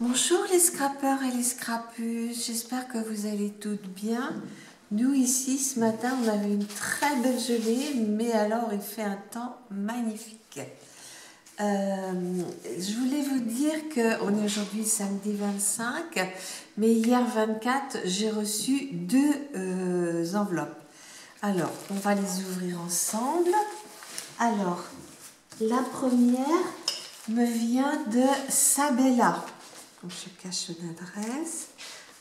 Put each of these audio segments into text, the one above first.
Bonjour les scrappeurs et les scrappeuses, j'espère que vous allez toutes bien. Nous ici ce matin on avait une très belle gelée, mais alors il fait un temps magnifique. Je voulais vous dire qu'on est aujourd'hui samedi 25, mais hier 24 j'ai reçu deux enveloppes. Alors on va les ouvrir ensemble. Alors la première me vient de Sabella. Donc, je cache son adresse.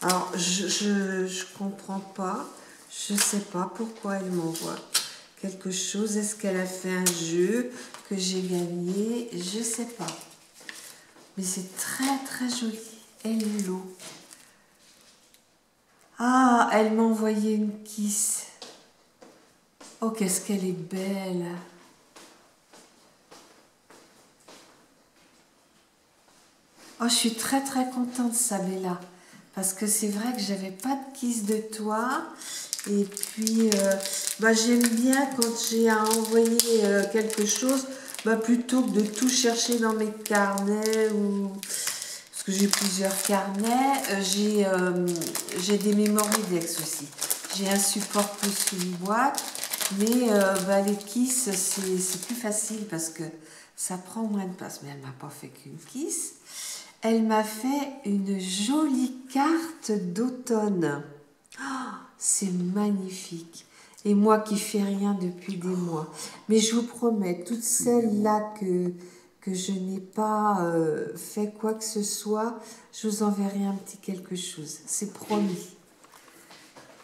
Alors, je comprends pas. Je sais pas pourquoi elle m'envoie quelque chose. Est-ce qu'elle a fait un jeu que j'ai gagné? Je sais pas. Mais c'est très très joli. Hello. Ah, elle m'a envoyé une kiss. Oh, qu'est-ce qu'elle est belle. Oh, je suis très très contente, Sabella, parce que c'est vrai que j'avais pas de kiss de toi. Et puis, j'aime bien quand j'ai à envoyer quelque chose, plutôt que de tout chercher dans mes carnets, ou parce que j'ai plusieurs carnets, j'ai des Memorydex aussi. J'ai un support plus une boîte, mais les kiss, c'est plus facile parce que ça prend moins de place. Mais elle m'a pas fait qu'une kiss. Elle m'a fait une jolie carte d'automne. Oh, c'est magnifique. Et moi qui fais rien depuis des mois. Mais je vous promets, toutes celles-là que je n'ai pas fait quoi que ce soit, je vous enverrai un petit quelque chose. C'est promis.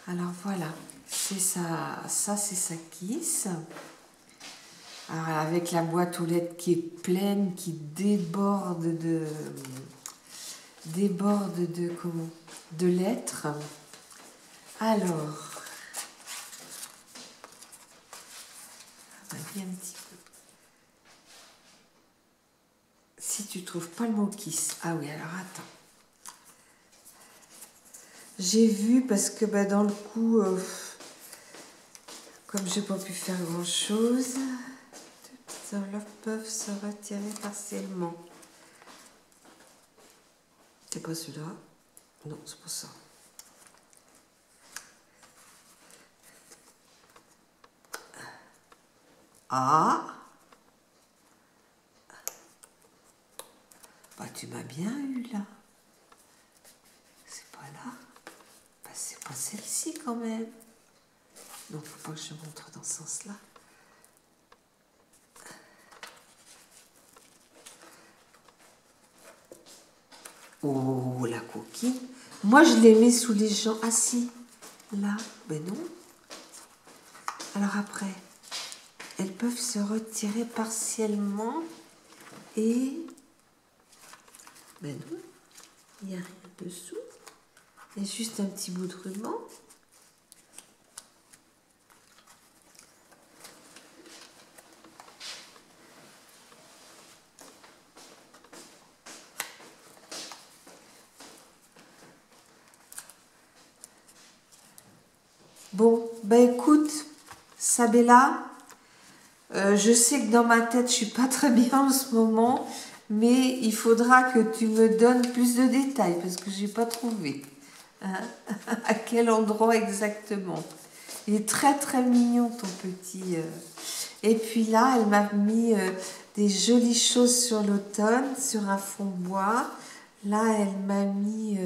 Alors voilà, c'est ça c'est sa kiss. Alors, avec la boîte aux lettres qui est pleine, qui déborde de lettres. Alors, on va dire un petit peu. Si tu trouves pas le mot kiss. Ah oui, alors attends. J'ai vu parce que dans le coup, comme j'ai pas pu faire grand chose, deux petites enveloppes peuvent se retirer partiellement. C'est pas celui-là? Non, c'est pas ça. Ah! Tu m'as bien eu là. C'est pas là. C'est pas celle-ci quand même. Non, faut pas que je montre dans ce sens-là. Oh, la coquine. Moi, je les mets sous les gens. Ah si, là. Ben non. Alors après, elles peuvent se retirer partiellement. Et... Ben non, il n'y a rien dessous. Il y a juste un petit bout de ruban. Bon, écoute, Sabella, je sais que dans ma tête, je suis pas très bien en ce moment, mais il faudra que tu me donnes plus de détails parce que j'ai pas trouvé. Hein, à quel endroit exactement? Il est très très mignon ton petit. Et puis là, elle m'a mis des jolies choses sur l'automne, sur un fond bois. Là, elle m'a mis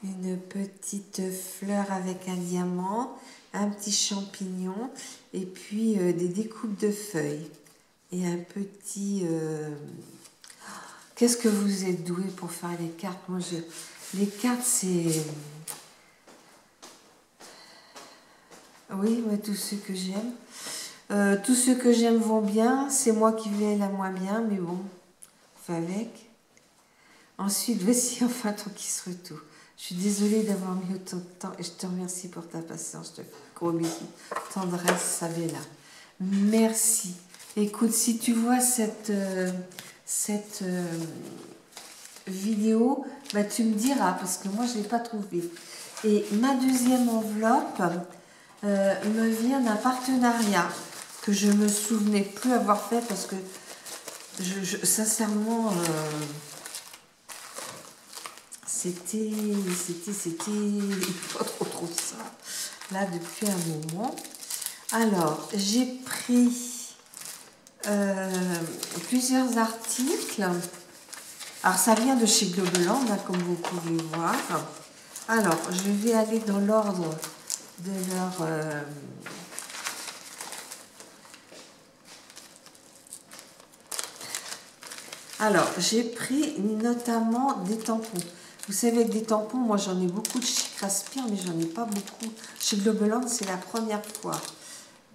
une petite fleur avec un diamant, un petit champignon, et puis des découpes de feuilles. Et un petit... Qu'est-ce que vous êtes doué pour faire les cartes? Moi, les cartes, c'est... Oui, tous ceux que j'aime. Tous ceux que j'aime vont bien. C'est moi qui vais la moins bien, mais bon, on fait avec. Ensuite, voici enfin ton kiss retour. Je suis désolée d'avoir mis autant de temps et je te remercie pour ta patience. Je te fais gros bisous. Tendresse, Sabella. Merci. Écoute, si tu vois cette vidéo, tu me diras parce que moi, je ne l'ai pas trouvée. Et ma deuxième enveloppe me vient d'un partenariat que je me souvenais plus avoir fait parce que sincèrement... c'était pas trop ça, là, depuis un moment. Alors, j'ai pris plusieurs articles. Alors, ça vient de chez Globeland, là, comme vous pouvez voir. Alors, je vais aller dans l'ordre de leur... Alors, j'ai pris notamment des tampons. Vous savez, avec des tampons, moi j'en ai beaucoup de chez Craspire, mais j'en ai pas beaucoup. Chez Globeland, c'est la première fois.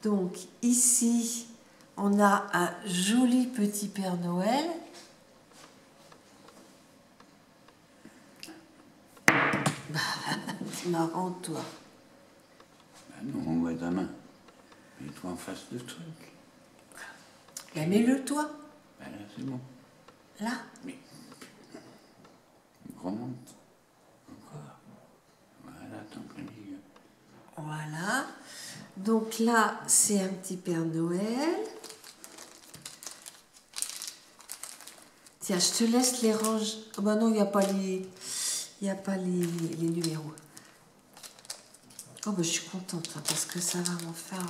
Donc, ici, on a un joli petit Père Noël. C'est marrant, toi. Ben non, on voit ta main. Mets-toi en face du truc. Ben, mets-le, toi. Ben là, c'est bon. Là. Mais. Remonte. Encore. Voilà, t'en plein milieu. Voilà. Donc là, c'est un petit Père Noël. Tiens, je te laisse les ranger. Oh ben non, il n'y a pas les... Il n'y a pas les numéros. Oh ben je suis contente hein, parce que ça va m'en faire...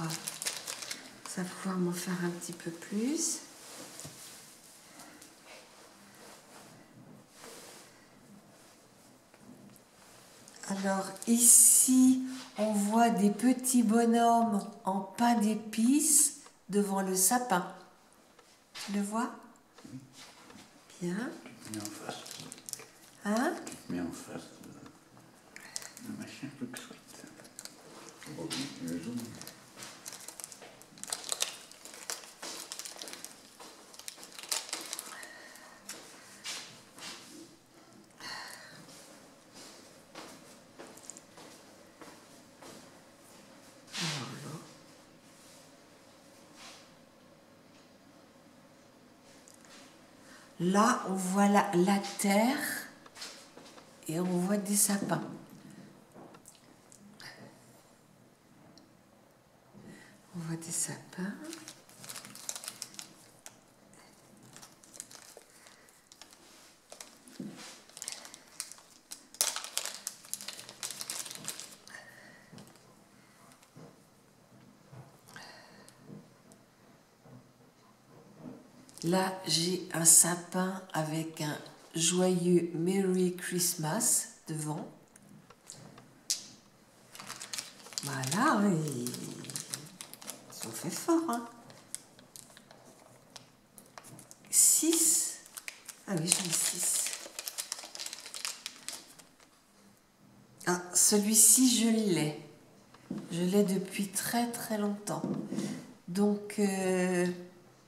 ça va pouvoir m'en faire un petit peu plus. Alors ici, on voit des petits bonhommes en pain d'épices devant le sapin. Tu le vois? Bien. Tu te mets en face. Hein? Tu te mets en face de machin tout que chouette. Oh oui, le jaune. Là, on voit la terre et on voit des sapins. On voit des sapins. Là, j'ai un sapin avec un joyeux Merry Christmas devant. Voilà, ils ont fait fort. Hein. 6. Ah oui, j'en ai 6. Ah, celui-ci, je l'ai. Je l'ai depuis très très longtemps. Donc,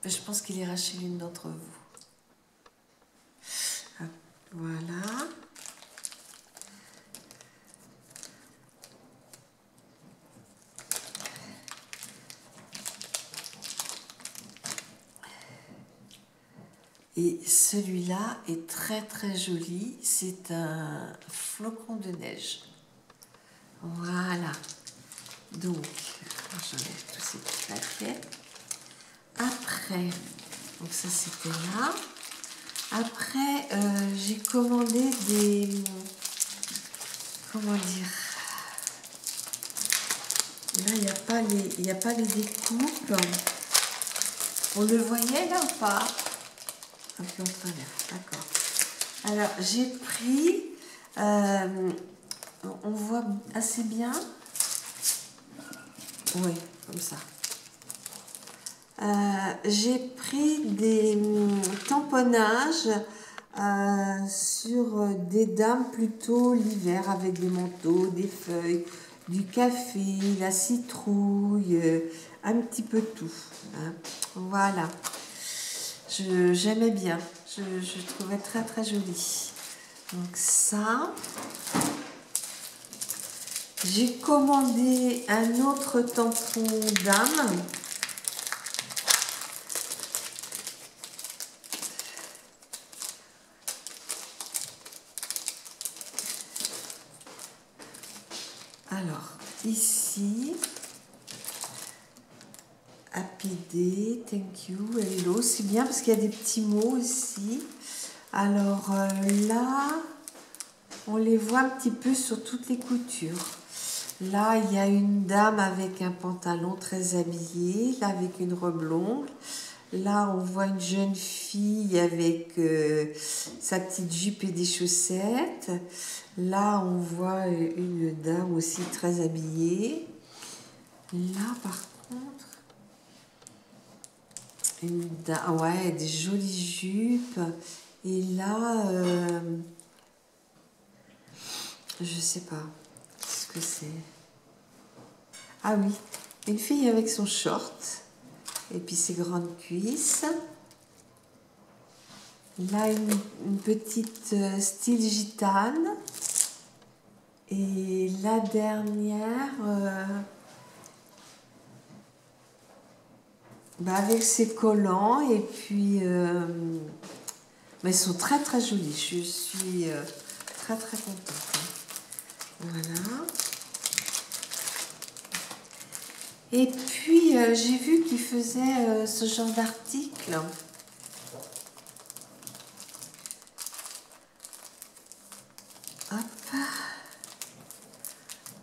je pense qu'il ira chez l'une d'entre vous. Ah, voilà. Et celui-là est très très joli. C'est un flocon de neige. Voilà. Donc, j'enlève tous ces petits paquets. Après, donc ça c'était là. Après, j'ai commandé des... Comment dire? Là, il n'y a pas les découpes. On le voyait là ou pas? Un peu en travers, d'accord. Alors, j'ai pris... on voit assez bien. Oui, comme ça. J'ai pris des tamponnages sur des dames plutôt l'hiver avec des manteaux, des feuilles, du café, la citrouille, un petit peu tout. Hein. Voilà. J'aimais bien. Je trouvais très très joli. Donc ça. J'ai commandé un autre tampon dame. Alors, ici, Happy Day, thank you, hello, c'est bien parce qu'il y a des petits mots ici. Alors là, on les voit un petit peu sur toutes les coutures. Là, il y a une dame avec un pantalon très habillé, là avec une robe longue. Là, on voit une jeune fille avec sa petite jupe et des chaussettes. Là, on voit une dame aussi très habillée. Là, par contre, une dame, ouais, des jolies jupes. Et là, je sais pas ce que c'est. Ah oui, une fille avec son short et puis ses grandes cuisses. Là, une petite style gitane. Et la dernière, avec ses collants. Et puis, mais elles sont très très jolies. Je suis très très contente. Voilà. Et puis, j'ai vu qu'ils faisaient ce genre d'article. Hop.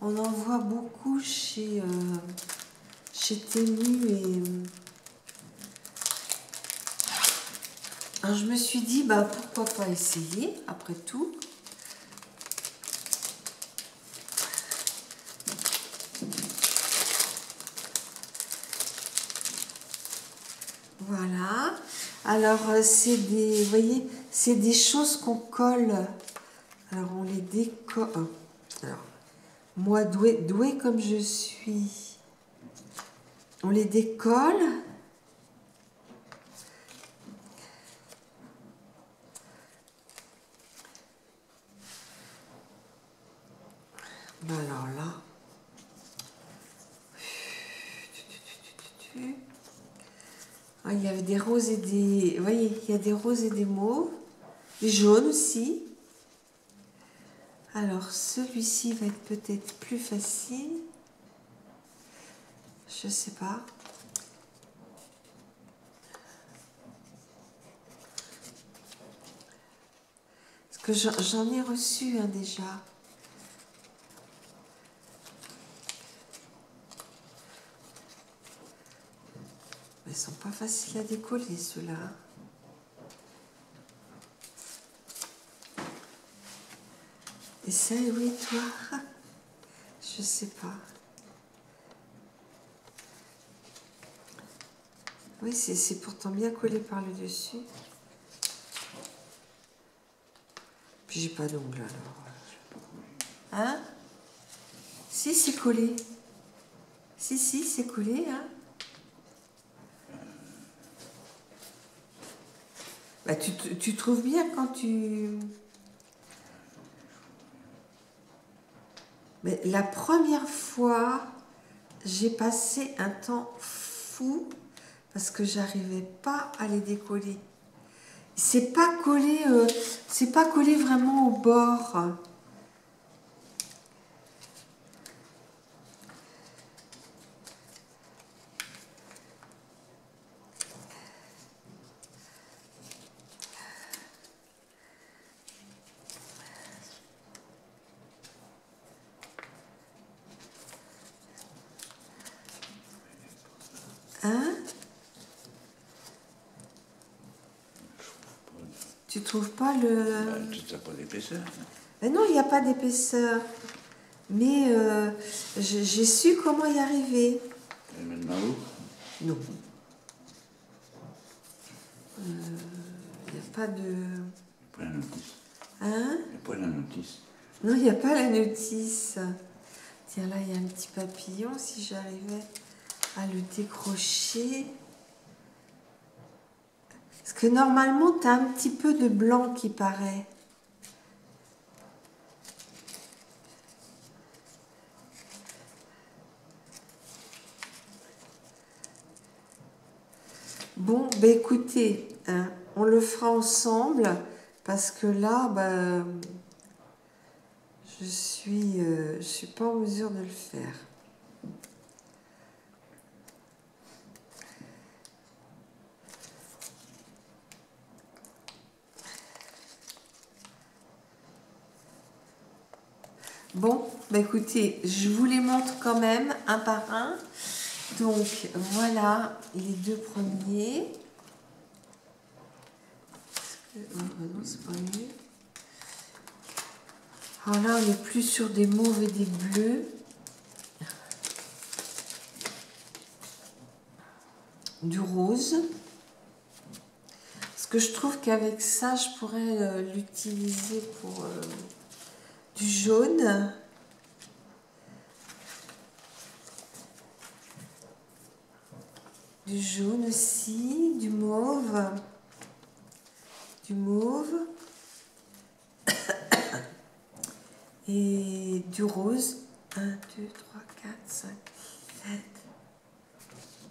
On en voit beaucoup chez Temu. Et alors, je me suis dit, pourquoi pas essayer, après tout. Voilà. Alors, c'est des, vous voyez, c'est des choses qu'on colle. Alors, on les décolle. Alors, moi, douée comme je suis, on les décolle. Alors là, il y avait des roses et des... Vous voyez, il y a des roses et des mauves. Des jaunes aussi. Alors, celui-ci va être peut-être plus facile. Je sais pas. Parce que j'en ai reçu un déjà. Mais ils sont pas faciles à décoller, ceux-là. Essaye, oui, toi. Je sais pas. Oui, c'est pourtant bien collé par le dessus. Puis j'ai pas d'ongles alors. Hein? Si, c'est collé. Si, c'est collé, hein. Tu trouves bien quand tu... Mais la première fois, j'ai passé un temps fou parce que j'arrivais pas à les décoller. C'est pas collé vraiment au bord. Hein? Tu trouves pas le... Tu n'as pas d'épaisseur. Ben non, il n'y a pas d'épaisseur. Mais j'ai su comment y arriver. Et maintenant où? Non. Il n'y a pas de... Pas la notice. Hein? Il n'y a pas la notice. Non, il n'y a pas la notice. Tiens, là, il y a un petit papillon, si j'arrivais à le décrocher. Parce que normalement, tu as un petit peu de blanc qui paraît. Bon, ben écoutez, hein, on le fera ensemble parce que là, je suis pas en mesure de le faire. Bon, bah écoutez, je vous les montre quand même, un par un. Donc, voilà les deux premiers. Non, c'est pas mieux. Alors là, on est plus sur des mauves et des bleus. Du rose. Parce que je trouve qu'avec ça, je pourrais l'utiliser pour du jaune. Du jaune aussi, du mauve. Du mauve. Et du rose. 1, 2, 3, 4, 5, 7,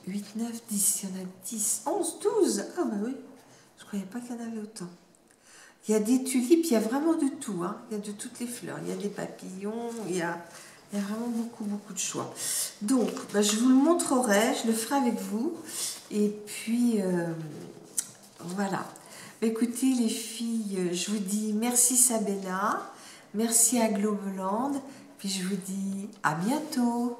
8, 9, 10. Il y en a 10, 11, 12. Ah bah oui, je ne croyais pas qu'il y en avait autant. Il y a des tulipes, il y a vraiment de tout. Hein. Il y a de toutes les fleurs. Il y a des papillons, il y a vraiment beaucoup, beaucoup de choix. Donc, bah, je vous le montrerai, je le ferai avec vous. Et puis, voilà. Écoutez les filles, je vous dis merci Sabella, merci à Globeland, puis je vous dis à bientôt.